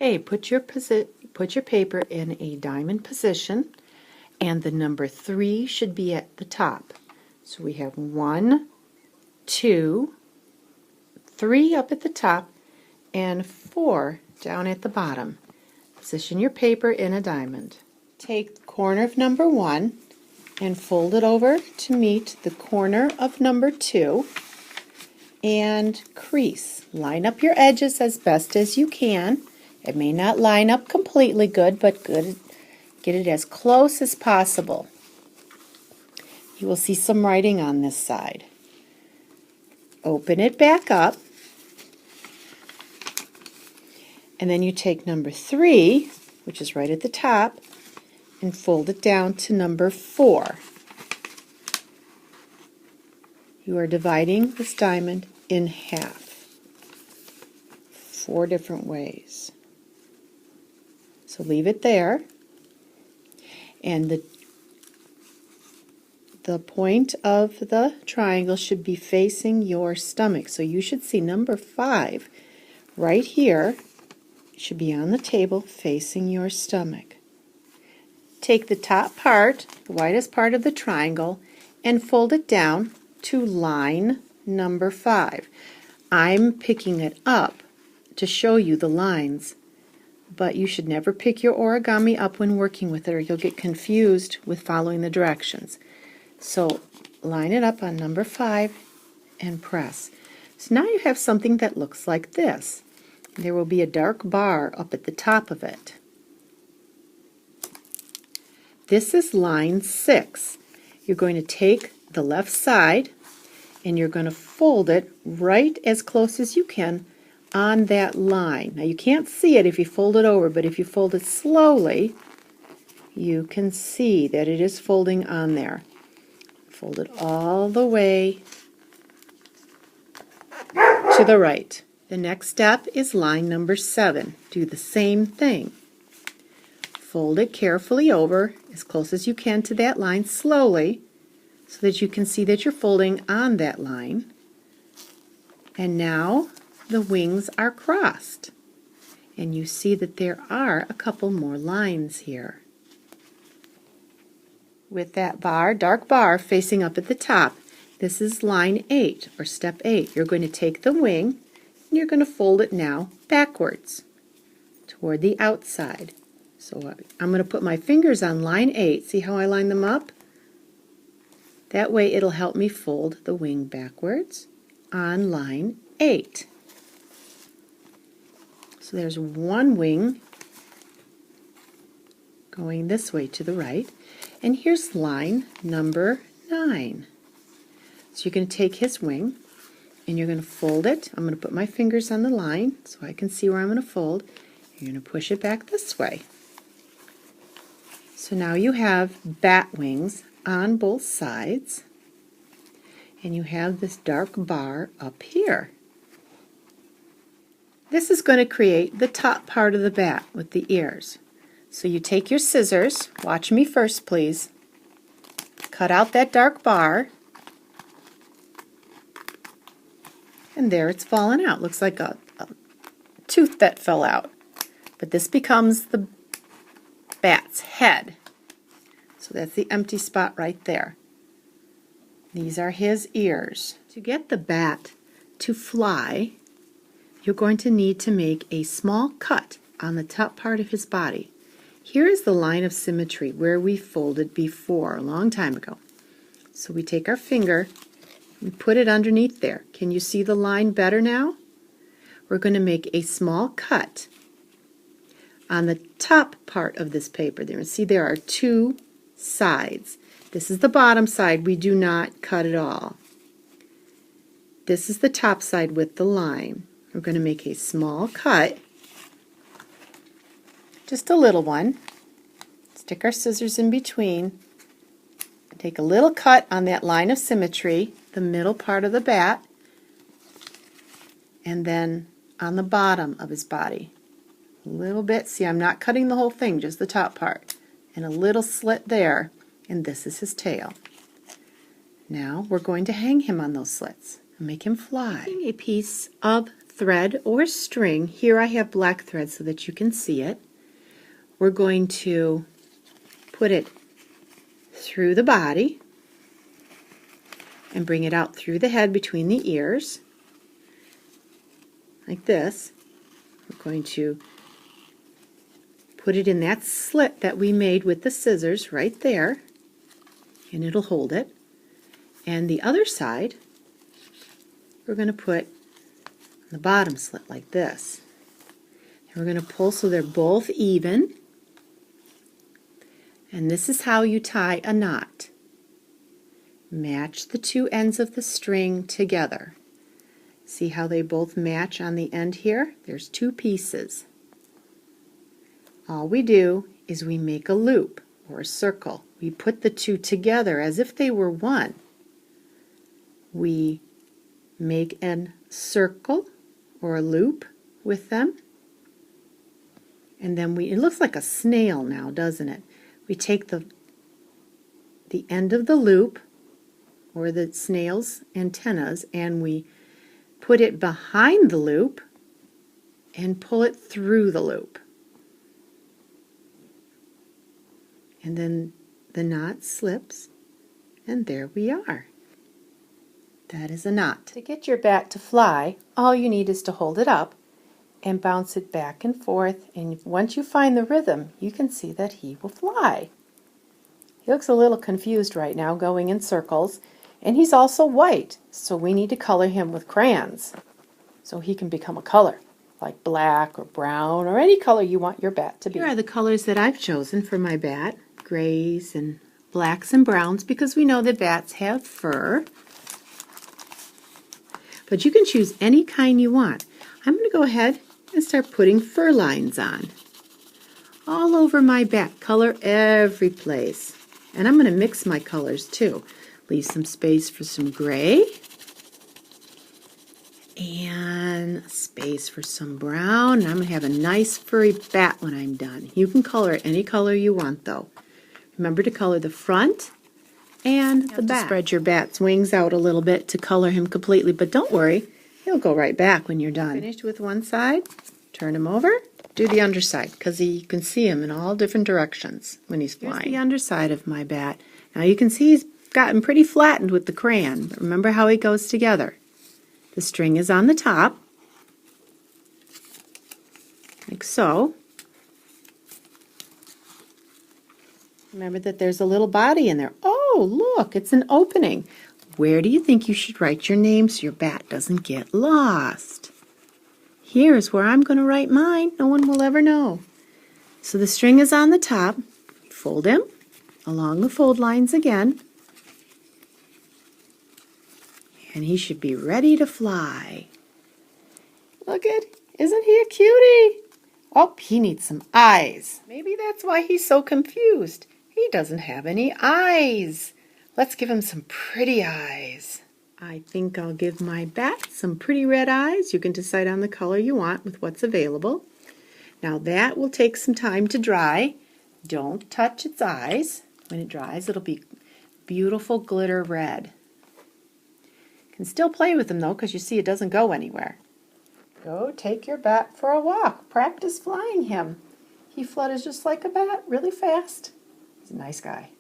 Okay, put your paper in a diamond position, and the number 3 should be at the top. So we have 1, 2, 3 up at the top, and 4 down at the bottom. Position your paper in a diamond. Take the corner of number 1 and fold it over to meet the corner of number 2 and crease. Line up your edges as best as you can. It may not line up completely good, but get it as close as possible. You will see some writing on this side. Open it back up, and then you take number 3, which is right at the top, and fold it down to number 4. You are dividing this diamond in half, 4 different ways. So leave it there, and the point of the triangle should be facing your stomach. So you should see number 5 right here. It should be on the table facing your stomach. Take the top part, the widest part of the triangle, and fold it down to line number 5. I'm picking it up to show you the lines, but you should never pick your origami up when working with it, or you'll get confused with following the directions. So line it up on number 5 and press. So now you have something that looks like this. There will be a dark bar up at the top of it. This is line 6. You're going to take the left side and you're going to fold it right as close as you can on that line. Now you can't see it if you fold it over, but if you fold it slowly, you can see that it is folding on there. Fold it all the way to the right. The next step is line number 7. Do the same thing. Fold it carefully over as close as you can to that line slowly so that you can see that you're folding on that line. And now the wings are crossed, and you see that there are a couple more lines here. With that bar, dark bar, facing up at the top, this is line 8, or step 8. You're going to take the wing, and you're going to fold it now backwards toward the outside. So I'm going to put my fingers on line 8. See how I line them up? That way it'll help me fold the wing backwards on line 8. So there's one wing going this way to the right, and here's line number 9. So you're going to take his wing and you're going to fold it. I'm going to put my fingers on the line so I can see where I'm going to fold. You're going to push it back this way. So now you have bat wings on both sides, and you have this dark bar up here. This is going to create the top part of the bat with the ears. So you take your scissors, watch me first please, cut out that dark bar, and there it's fallen out. Looks like a tooth that fell out. But this becomes the bat's head. So that's the empty spot right there. These are his ears. To get the bat to fly, you're going to need to make a small cut on the top part of his body. Here is the line of symmetry where we folded before, a long time ago. So we take our finger, we put it underneath there. Can you see the line better now? We're going to make a small cut on the top part of this paper. There, see there are 2 sides. This is the bottom side. We do not cut at all. This is the top side with the line. We're going to make a small cut, just a little one. Stick our scissors in between. Take a little cut on that line of symmetry, the middle part of the bat, and then on the bottom of his body. A little bit. See, I'm not cutting the whole thing, just the top part. And a little slit there, and this is his tail. Now we're going to hang him on those slits and make him fly. A piece of thread or string, here I have black thread so that you can see it. We're going to put it through the body and bring it out through the head between the ears, like this. We're going to put it in that slit that we made with the scissors right there, and it'll hold it. And the other side, we're going to put the bottom slit like this. And we're going to pull so they're both even. And this is how you tie a knot. Match the two ends of the string together. See how they both match on the end here? There's two pieces. All we do is we make a loop or a circle. We put the two together as if they were one. We make a circle or a loop with them, and then it looks like a snail now, doesn't it? We take the end of the loop or the snail's antennas and we put it behind the loop and pull it through the loop. And then the knot slips, and there we are. That is a knot. To get your bat to fly, all you need is to hold it up and bounce it back and forth, and once you find the rhythm, you can see that he will fly. He looks a little confused right now, going in circles, and he's also white, so we need to color him with crayons so he can become a color, like black or brown or any color you want your bat to be. Here are the colors that I've chosen for my bat. Grays and blacks and browns, because we know that bats have fur. But you can choose any kind you want. I'm going to go ahead and start putting fur lines on. All over my bat, color every place. And I'm going to mix my colors too. Leave some space for some gray. And space for some brown. And I'm going to have a nice furry bat when I'm done. You can color it any color you want though. Remember to color the front and the back. Spread your bat's wings out a little bit to color him completely, but don't worry, he'll go right back when you're done. Finished with one side, turn him over, do the underside, because you can see him in all different directions when he's flying. Here's the underside of my bat. Now you can see he's gotten pretty flattened with the crayon, but remember how he goes together. The string is on the top, like so. Remember that there's a little body in there. Oh, look, it's an opening. Where do you think you should write your name so your bat doesn't get lost? Here's where I'm going to write mine. No one will ever know. So the string is on the top. Fold him along the fold lines again. And he should be ready to fly. Look at, isn't he a cutie? Oh, he needs some eyes. Maybe that's why he's so confused. He doesn't have any eyes. Let's give him some pretty eyes. I think I'll give my bat some pretty red eyes. You can decide on the color you want with what's available. Now that will take some time to dry. Don't touch its eyes. When it dries, it'll be beautiful glitter red. You can still play with him though, because you see it doesn't go anywhere. Go take your bat for a walk. Practice flying him. He flutters just like a bat, really fast. He's a nice guy.